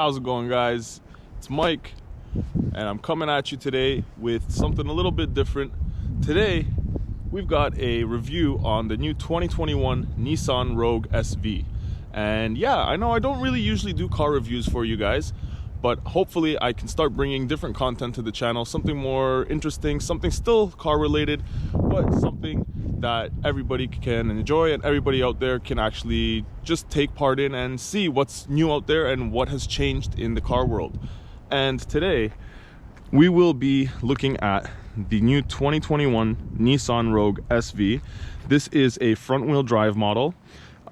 How's it going, guys? It's Mike, and I'm coming at you today with something a little bit different. Today, we've got a review on the new 2021 Nissan Rogue SV. And yeah, I know I don't really usually do car reviews for you guys, but hopefully I can start bringing different content to the channel, something more interesting, something still car related, but something that everybody can enjoy and everybody out there can actually just take part in and see what's new out there and what has changed in the car world. And today we will be looking at the new 2021 Nissan Rogue SV. This is a front wheel drive model.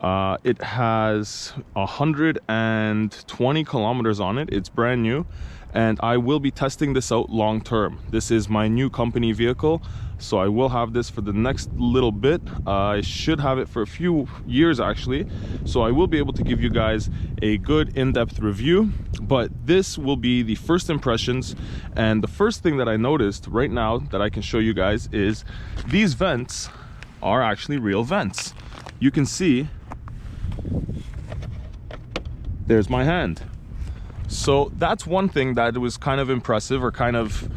It has 120 kilometers on it. It's brand new, and I will be testing this out long term. This is my new company vehicle, so I will have this for the next little bit. I should have it for a few years actually, so I will be able to give you guys a good in-depth review. But this will be the first impressions, and the first thing that I noticed right now that I can show you guys is these vents are actually real vents. You can see there's my hand. So that's one thing that was kind of impressive, or kind of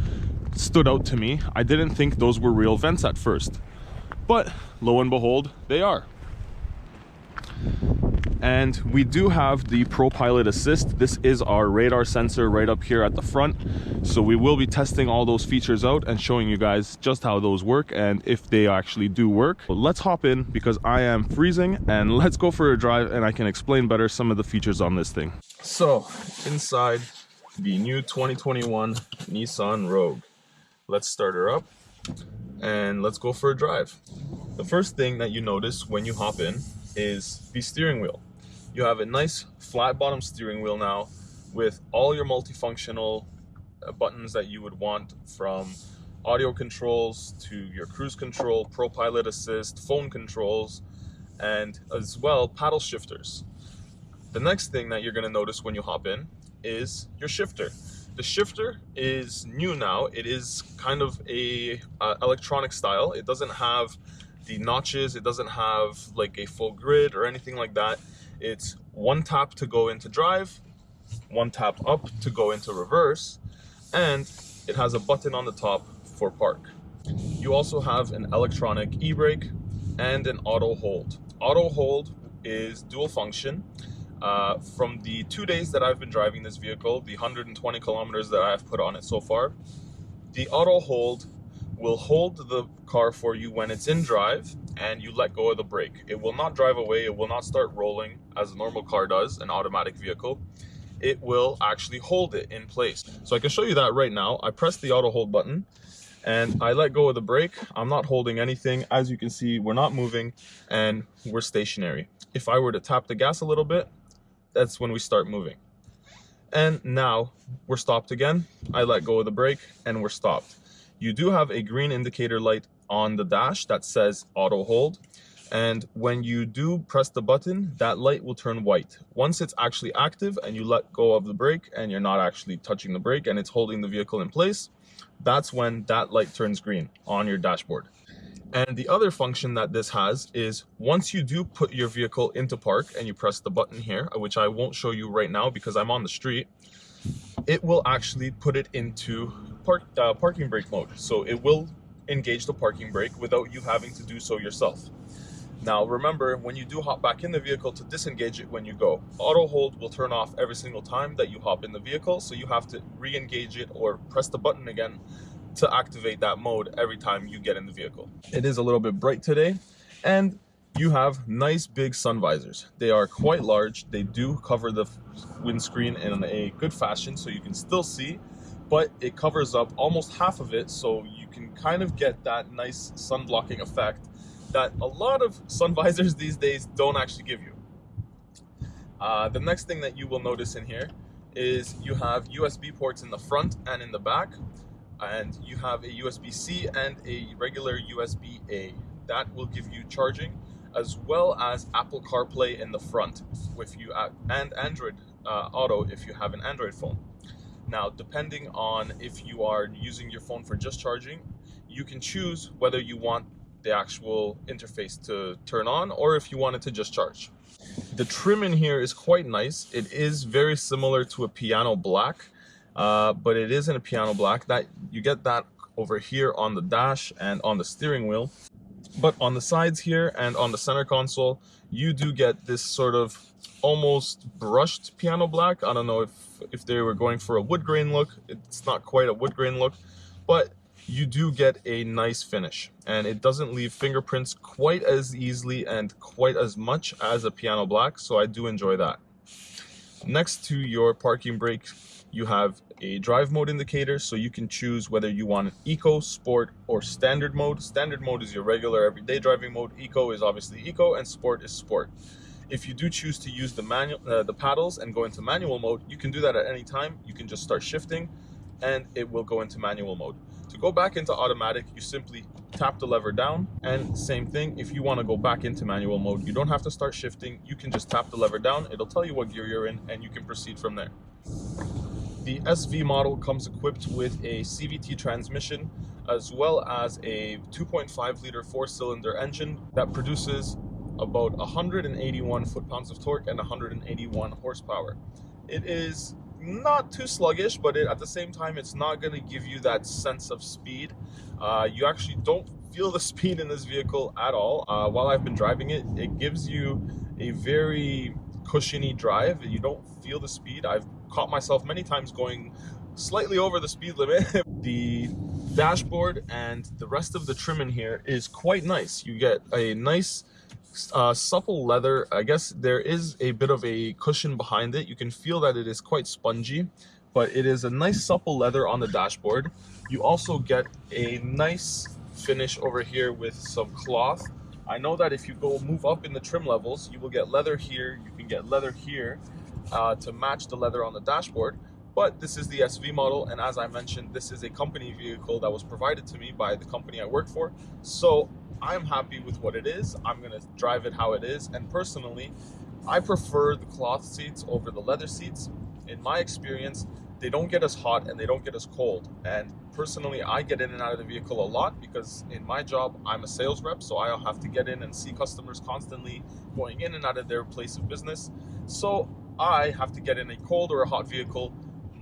stood out to me. I didn't think those were real vents at first, but lo and behold, they are. And we do have the ProPilot assist. This is our radar sensor right up here at the front. So we will be testing all those features out and showing you guys just how those work and if they actually do work. But let's hop in because I am freezing, and let's go for a drive and I can explain better some of the features on this thing. So inside the new 2021 Nissan Rogue, let's start her up and let's go for a drive. The first thing that you notice when you hop in is the steering wheel. You have a nice flat bottom steering wheel now with all your multifunctional buttons that you would want, from audio controls to your cruise control, ProPilot assist, phone controls, and as well paddle shifters. The next thing that you're going to notice when you hop in is your shifter. The shifter is new now. It is kind of a electronic style. It doesn't have the notches, it doesn't have like a full grid or anything like that. It's one tap to go into drive, one tap up to go into reverse, and it has a button on the top for park. You also have an electronic e-brake and an auto hold. Auto hold is dual function. From the 2 days that I've been driving this vehicle, the 120 kilometers that I've put on it so far, the auto hold will hold the car for you when it's in drive and you let go of the brake. It will not drive away, it will not start rolling as a normal car does, an automatic vehicle. It will actually hold it in place. So I can show you that right now. I press the auto hold button and I let go of the brake. I'm not holding anything. As you can see, we're not moving and we're stationary. If I were to tap the gas a little bit, that's when we start moving. And now we're stopped again. I let go of the brake and we're stopped. You do have a green indicator light on the dash that says auto hold. And when you do press the button, that light will turn white. Once it's actually active and you let go of the brake and you're not actually touching the brake and it's holding the vehicle in place, that's when that light turns green on your dashboard. And the other function that this has is once you do put your vehicle into park and you press the button here, which I won't show you right now because I'm on the street, it will actually put it into parking brake mode. So it will engage the parking brake without you having to do so yourself. Now remember, when you do hop back in the vehicle, to disengage it when you go, auto hold will turn off every single time that you hop in the vehicle, so you have to re-engage it or press the button again to activate that mode every time you get in the vehicle. It is a little bit bright today, and you have nice big sun visors. They are quite large. They do cover the windscreen in a good fashion so you can still see, but it covers up almost half of it, so you can kind of get that nice sun blocking effect that a lot of sun visors these days don't actually give you. The next thing that you will notice in here is you have USB ports in the front and in the back, and you have a USB-C and a regular USB-A. That will give you charging, as well as Apple CarPlay in the front with you, and Android Auto if you have an Android phone. Now, depending on if you are using your phone for just charging, you can choose whether you want the actual interface to turn on, or if you want it to just charge. The trim in here is quite nice. It is very similar to a piano black, but it isn't a piano black. That you get that over here on the dash and on the steering wheel. But on the sides here and on the center console, you do get this sort of almost brushed piano black. I don't know if they were going for a wood grain look. It's not quite a wood grain look, but you do get a nice finish, and it doesn't leave fingerprints quite as easily and quite as much as a piano black, so I do enjoy that. Next to your parking brake, you have a drive mode indicator, so you can choose whether you want an eco, sport, or standard mode. Standard mode is your regular everyday driving mode. Eco is obviously eco, and sport is sport. If you do choose to use the paddles and go into manual mode, you can do that at any time. You can just start shifting and it will go into manual mode. To go back into automatic, you simply tap the lever down, and same thing, if you want to go back into manual mode, you don't have to start shifting. You can just tap the lever down, it'll tell you what gear you're in, and you can proceed from there. The SV model comes equipped with a CVT transmission, as well as a 2.5 liter 4-cylinder engine that produces about 181 foot-pounds of torque and 181 horsepower. It is not too sluggish, but at the same time, it's not going to give you that sense of speed. You actually don't feel the speed in this vehicle at all. While I've been driving it, it gives you a very cushiony drive. You don't feel the speed. I've caught myself many times going slightly over the speed limit. The dashboard and the rest of the trim in here is quite nice. You get a nice supple leather. I guess there is a bit of a cushion behind it. You can feel that it is quite spongy, but it is a nice supple leather on the dashboard. You also get a nice finish over here with some cloth. I know that if you go move up in the trim levels, you will get leather here, you can get leather here to match the leather on the dashboard. But this is the SV model, and as I mentioned, this is a company vehicle that was provided to me by the company I work for. So I'm happy with what it is. I'm gonna drive it how it is, and personally, I prefer the cloth seats over the leather seats. In my experience, they don't get as hot and they don't get as cold. And personally, I get in and out of the vehicle a lot because in my job, I'm a sales rep, so I'll have to get in and see customers constantly going in and out of their place of business. So I have to get in a cold or a hot vehicle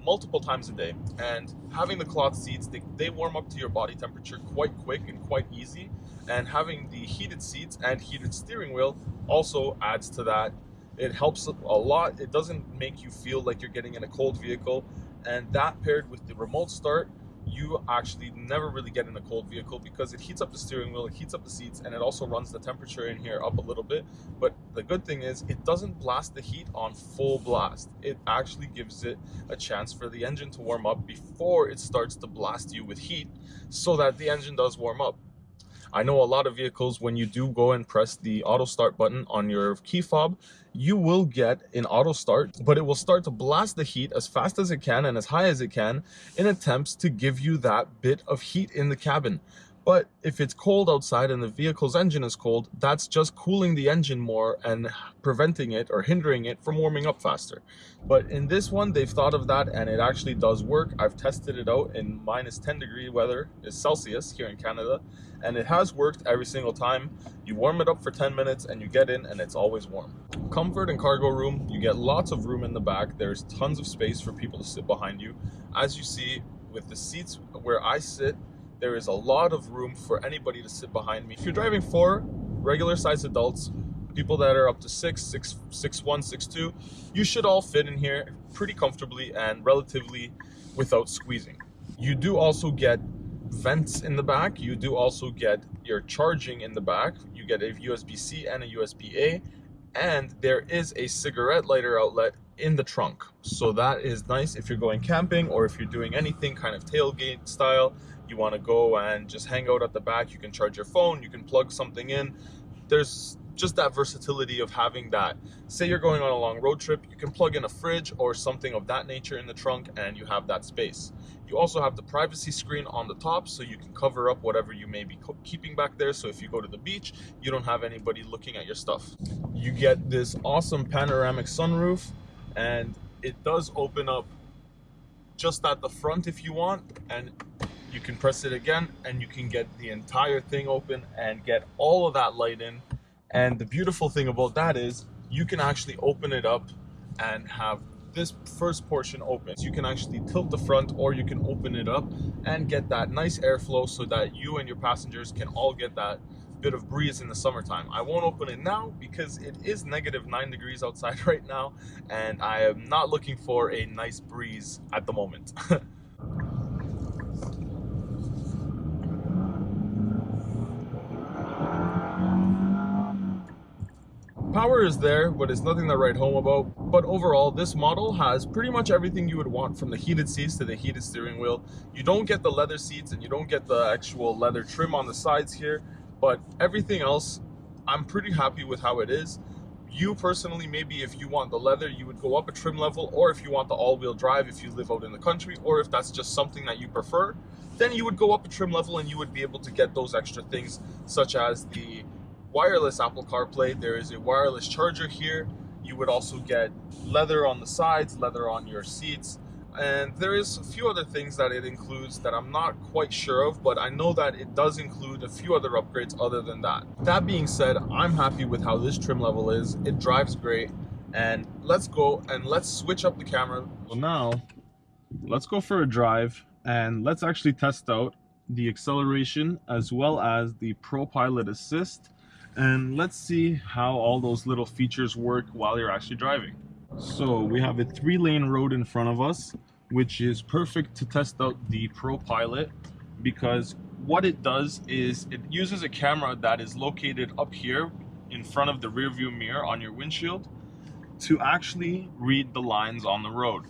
multiple times a day, and having the cloth seats, they warm up to your body temperature quite quick and quite easy, and having the heated seats and heated steering wheel also adds to that. It helps a lot. It doesn't make you feel like you're getting in a cold vehicle, and that paired with the remote start, you actually never really get in a cold vehicle because it heats up the steering wheel, it heats up the seats, and it also runs the temperature in here up a little bit. But the good thing is it doesn't blast the heat on full blast. It actually gives it a chance for the engine to warm up before it starts to blast you with heat, so that the engine does warm up. I know a lot of vehicles, when you do go and press the auto start button on your key fob, you will get an auto start, but it will start to blast the heat as fast as it can and as high as it can in attempts to give you that bit of heat in the cabin. But if it's cold outside and the vehicle's engine is cold, that's just cooling the engine more and preventing it or hindering it from warming up faster. But in this one, they've thought of that, and it actually does work. I've tested it out in -10-degree weather, is Celsius here in Canada, and it has worked every single time. You warm it up for 10 minutes and you get in and it's always warm. Comfort and cargo room, you get lots of room in the back. There's tons of space for people to sit behind you. As you see with the seats where I sit, there is a lot of room for anybody to sit behind me. If you're driving 4 regular sized adults, people that are up to 6'1", 6'2", you should all fit in here pretty comfortably and relatively without squeezing. You do also get vents in the back. You do also get your charging in the back. You get a USB-C and a USB-A, and there is a cigarette lighter outlet in the trunk. So that is nice if you're going camping or if you're doing anything kind of tailgate style. You want to go and just hang out at the back. You can charge your phone, you can plug something in. There's just that versatility of having that. Say you're going on a long road trip, you can plug in a fridge or something of that nature in the trunk and you have that space. You also have the privacy screen on the top, so you can cover up whatever you may be keeping back there. So if you go to the beach, you don't have anybody looking at your stuff. You get this awesome panoramic sunroof, and it does open up just at the front if you want, and you can press it again and you can get the entire thing open and get all of that light in. And the beautiful thing about that is you can actually open it up and have this first portion open. So you can actually tilt the front, or you can open it up and get that nice airflow so that you and your passengers can all get that bit of breeze in the summertime. I won't open it now because it is -9 degrees outside right now, and I am not looking for a nice breeze at the moment. Power is there, but it's nothing to write home about. But overall, this model has pretty much everything you would want, from the heated seats to the heated steering wheel. You don't get the leather seats and you don't get the actual leather trim on the sides here, but everything else, I'm pretty happy with how it is. You personally, maybe if you want the leather, you would go up a trim level, or if you want the all-wheel drive, if you live out in the country, or if that's just something that you prefer, then you would go up a trim level and you would be able to get those extra things, such as the wireless Apple CarPlay. There is a wireless charger here. You would also get leather on the sides, leather on your seats, and there is a few other things that it includes that I'm not quite sure of, but I know that it does include a few other upgrades other than that. That being said, I'm happy with how this trim level is. It drives great, and let's go and let's switch up the camera. So now let's go for a drive and let's actually test out the acceleration as well as the ProPilot assist, and let's see how all those little features work while you're actually driving. So we have a 3-lane road in front of us, which is perfect to test out the ProPilot, because what it does is it uses a camera that is located up here in front of the rear view mirror on your windshield to actually read the lines on the road.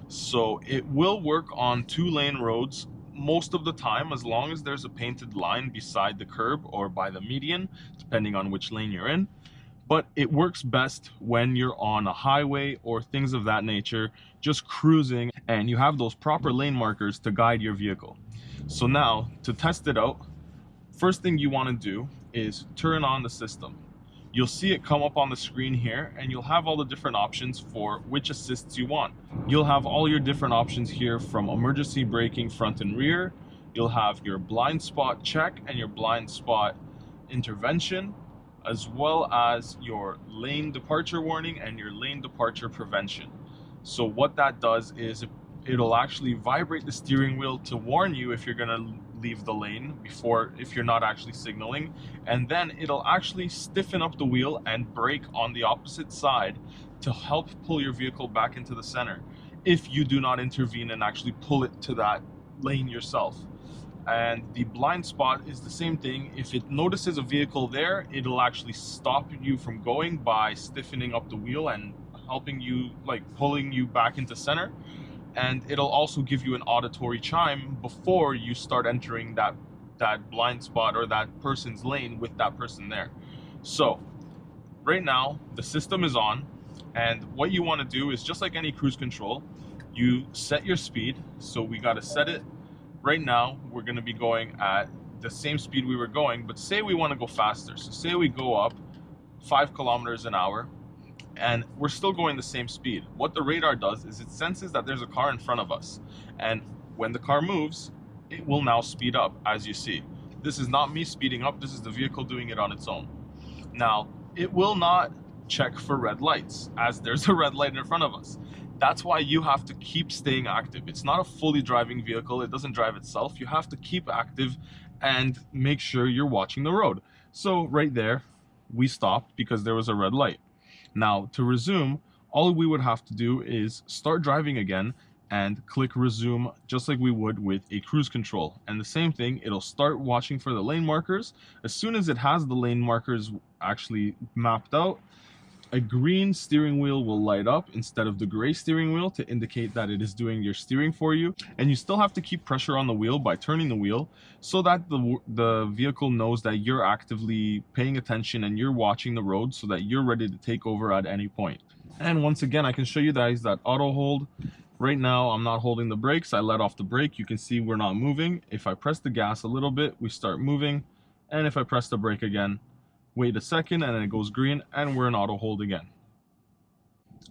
So it will work on 2-lane roads most of the time, as long as there's a painted line beside the curb or by the median, depending on which lane you're in. But it works best when you're on a highway or things of that nature, just cruising, and you have those proper lane markers to guide your vehicle. So now, to test it out, first thing you want to do is turn on the system. You'll see it come up on the screen here, and you'll have all the different options for which assists you want. You'll have all your different options here, from emergency braking front and rear. You'll have your blind spot check and your blind spot intervention, as well as your lane departure warning and your lane departure prevention. So what that does is it'll actually vibrate the steering wheel to warn you if you're gonna leave the lane if you're not actually signaling, and then it'll actually stiffen up the wheel and brake on the opposite side to help pull your vehicle back into the center if you do not intervene and actually pull it to that lane yourself. And the blind spot is the same thing. If it notices a vehicle there, it'll actually stop you from going by stiffening up the wheel and helping you, like pulling you back into center. And it'll also give you an auditory chime before you start entering that blind spot or that person's lane with that person there. So right now the system is on, and what you want to do is, just like any cruise control, you set your speed. So we got to set it. Right now we're going to be going at the same speed we were going, but say we want to go faster. So say we go up 5 kilometers an hour and we're still going the same speed. What the radar does is it senses that there's a car in front of us, and when the car moves, it will now speed up. As you see, this is not me speeding up, this is the vehicle doing it on its own. Now it will not check for red lights, as there's a red light in front of us. That's why you have to keep staying active. It's not a fully driving vehicle, it doesn't drive itself. You have to keep active and make sure you're watching the road. So right there we stopped because there was a red light. Now to resume, all we would have to do is start driving again and click resume, just like we would with a cruise control. And the same thing, it'll start watching for the lane markers. As soon as it has the lane markers actually mapped out, a green steering wheel will light up instead of the gray steering wheel to indicate that it is doing your steering for you. And you still have to keep pressure on the wheel by turning the wheel so that the vehicle knows that you're actively paying attention and you're watching the road, so that you're ready to take over at any point. And once again, I can show you guys that auto hold. Right now I'm not holding the brakes, I let off the brake. You can see we're not moving. If I press the gas a little bit, we start moving, and if I press the brake again, wait a second, and then it goes green and we're in auto hold again.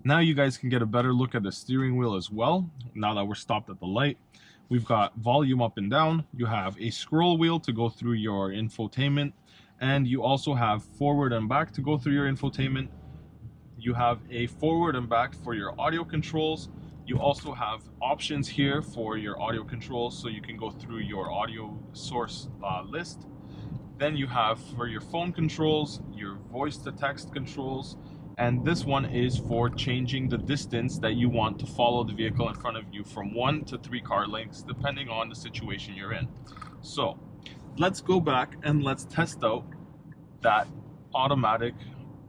Now you guys can get a better look at the steering wheel as well, now that we're stopped at the light. We've got volume up and down. You have a scroll wheel to go through your infotainment, and you also have forward and back to go through your infotainment. You have a forward and back for your audio controls. You also have options here for your audio controls, so you can go through your audio source list. Then you have for your phone controls, your voice to text controls, and this one is for changing the distance that you want to follow the vehicle in front of you from 1 to 3 car lengths, depending on the situation you're in. So let's go back and let's test out that automatic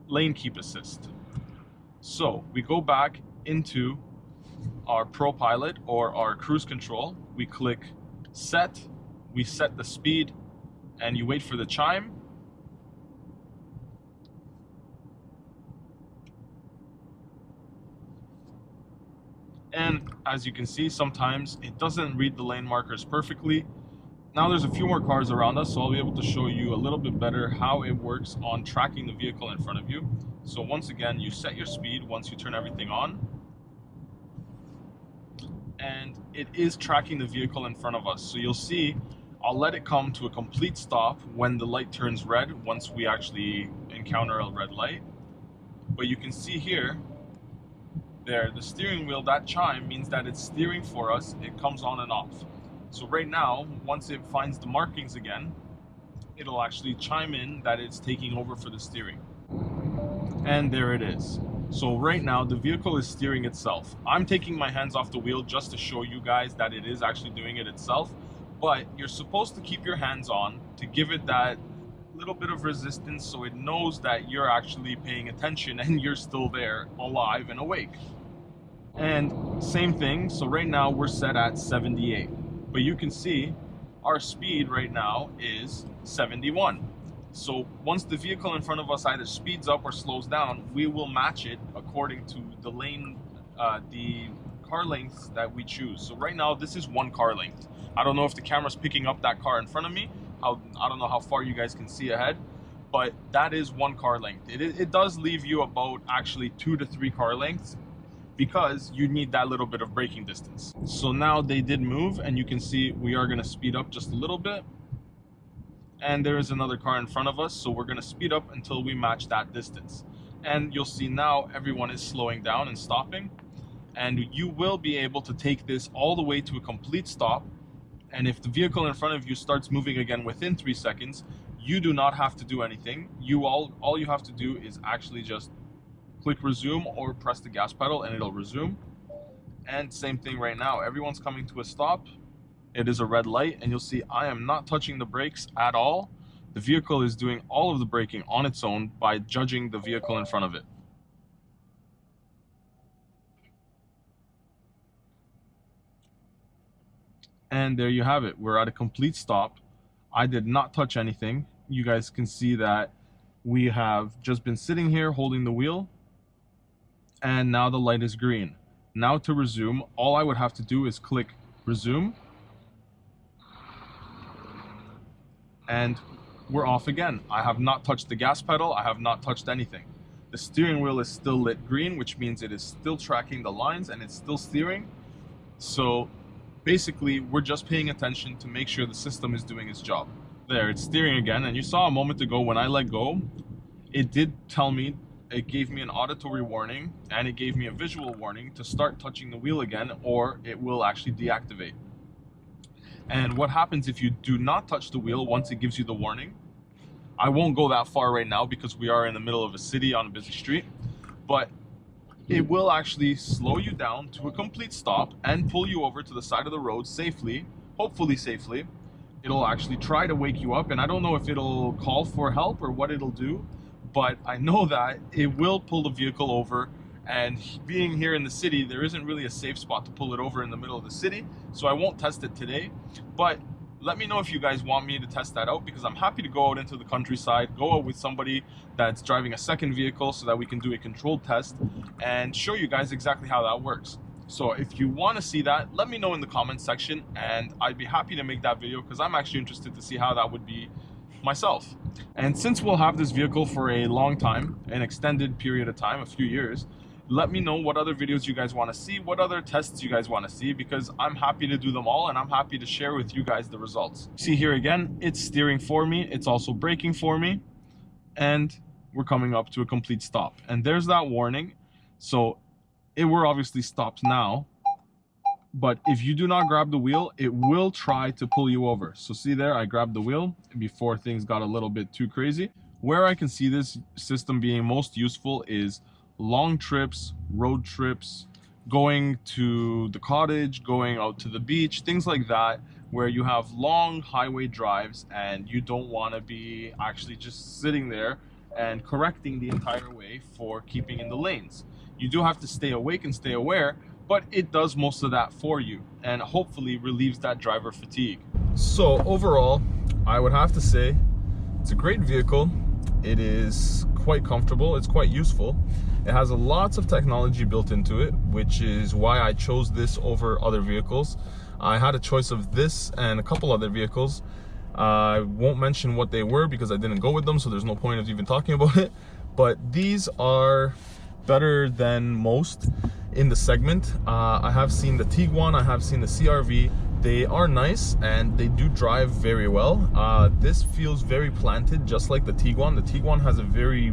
lane keep assist. So we go back into our ProPilot or our cruise control. We click set, we set the speed, and you wait for the chime. And as you can see, sometimes it doesn't read the lane markers perfectly. Now there's a few more cars around us, so I'll be able to show you a little bit better how it works on tracking the vehicle in front of you. So once again, you set your speed once you turn everything on, and it is tracking the vehicle in front of us. So you'll see, I'll let it come to a complete stop when the light turns red, once we actually encounter a red light. But you can see here, there, the steering wheel, that chime means that it's steering for us. It comes on and off. So right now, once it finds the markings again, it'll actually chime in that it's taking over for the steering. And there it is. So right now, the vehicle is steering itself. I'm taking my hands off the wheel just to show you guys that it is actually doing it itself. But you're supposed to keep your hands on to give it that little bit of resistance so it knows that you're actually paying attention and you're still there, alive and awake. And same thing, so right now we're set at 78. But you can see our speed right now is 71. So once the vehicle in front of us either speeds up or slows down, we will match it according to the lane, the car lengths that we choose. So right now this is 1 car length. I don't know if the camera's picking up that car in front of me. I don't know how far you guys can see ahead, but that is 1 car length. It does leave you about actually 2 to 3 car lengths, because you need that little bit of braking distance. So now they did move, and you can see we are going to speed up just a little bit, and there is another car in front of us, so we're going to speed up until we match that distance. And you'll see now everyone is slowing down and stopping, and you will be able to take this all the way to a complete stop. And if the vehicle in front of you starts moving again within 3 seconds, you do not have to do anything. All you have to do is actually just click resume or press the gas pedal and it'll resume. And same thing right now, everyone's coming to a stop. It is a red light, and you'll see I am not touching the brakes at all. The vehicle is doing all of the braking on its own by judging the vehicle in front of it. And there you have it, we're at a complete stop. I did not touch anything. You guys can see that we have just been sitting here holding the wheel, and now the light is green. Now to resume, all I would have to do is click resume, and we're off again. I have not touched the gas pedal, I have not touched anything. The steering wheel is still lit green, which means it is still tracking the lines and it's still steering. So basically, we're just paying attention to make sure the system is doing its job. There, it's steering again, and you saw a moment ago when I let go, it did tell me, it gave me an auditory warning, and it gave me a visual warning to start touching the wheel again, or it will actually deactivate. And what happens if you do not touch the wheel once it gives you the warning? I won't go that far right now because we are in the middle of a city on a busy street, but it will actually slow you down to a complete stop and pull you over to the side of the road safely, hopefully safely. It'll actually try to wake you up, and I don't know if it'll call for help or what it'll do, but I know that it will pull the vehicle over. And being here in the city, there isn't really a safe spot to pull it over in the middle of the city, so I won't test it today. But let me know if you guys want me to test that out, because I'm happy to go out into the countryside, go out with somebody that's driving a second vehicle so that we can do a controlled test and show you guys exactly how that works. So if you want to see that, let me know in the comments section, and I'd be happy to make that video because I'm actually interested to see how that would be myself. And since we'll have this vehicle for a long time, an extended period of time, a few years, Let me know what other videos you guys want to see, what other tests you guys want to see, because I'm happy to do them all and I'm happy to share with you guys the results. See here again, it's steering for me, it's also braking for me, and we're coming up to a complete stop. And there's that warning. So we're obviously stopped now, but if you do not grab the wheel, it will try to pull you over. So see there, I grabbed the wheel before things got a little bit too crazy. Where I can see this system being most useful is long trips, road trips, going to the cottage, going out to the beach, things like that, where you have long highway drives and you don't want to be actually just sitting there and correcting the entire way for keeping in the lanes. You do have to stay awake and stay aware, but it does most of that for you and hopefully relieves that driver fatigue. So overall, I would have to say it's a great vehicle. It is quite comfortable, it's quite useful. It has lots of technology built into it, which is why I chose this over other vehicles. I had a choice of this and a couple other vehicles. I won't mention what they were because I didn't go with them, so there's no point of even talking about it. But these are better than most in the segment. I have seen the Tiguan, I have seen the CR-V. They are nice and they do drive very well. This feels very planted, just like the Tiguan. The Tiguan has a very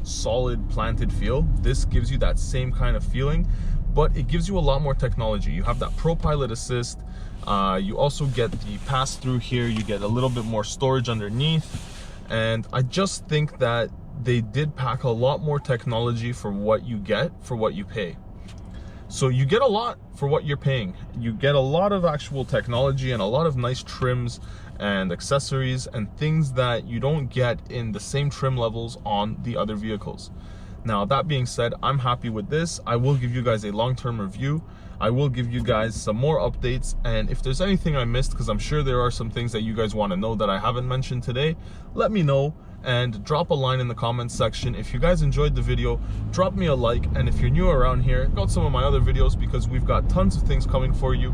solid planted feel. This gives you that same kind of feeling, but it gives you a lot more technology. You have that ProPilot assist. You also get the pass-through here. You get a little bit more storage underneath. And I just think that they did pack a lot more technology for what you get, for what you pay. So you get a lot for what you're paying. You get a lot of actual technology and a lot of nice trims and accessories and things that you don't get in the same trim levels on the other vehicles. Now, that being said, I'm happy with this. I will give you guys a long-term review. I will give you guys some more updates, and if there's anything I missed, because I'm sure there are some things that you guys want to know that I haven't mentioned today, let me know and drop a line in the comments section. If you guys enjoyed the video, drop me a like, and if you're new around here, go out some of my other videos because we've got tons of things coming for you,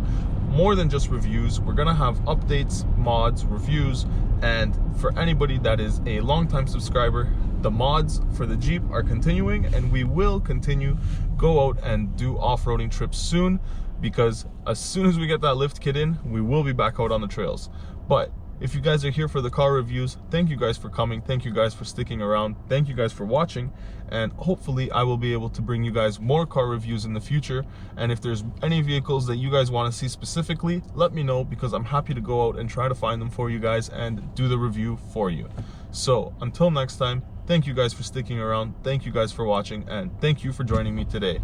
more than just reviews. We're gonna have updates, mods, reviews, and for anybody that is a long-time subscriber, the mods for the Jeep are continuing, and we will continue go out and do off-roading trips soon, because as soon as we get that lift kit in, we will be back out on the trails. But if you guys are here for the car reviews, thank you guys for coming, thank you guys for sticking around, thank you guys for watching, and hopefully I will be able to bring you guys more car reviews in the future. And if there's any vehicles that you guys want to see specifically, let me know, because I'm happy to go out and try to find them for you guys and do the review for you. So until next time, thank you guys for sticking around, thank you guys for watching, and thank you for joining me today.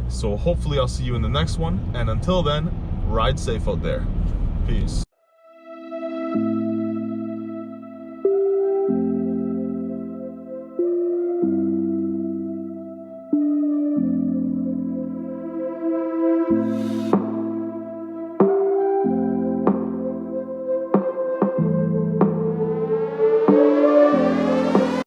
So hopefully I'll see you in the next one, and until then, ride safe out there. Peace.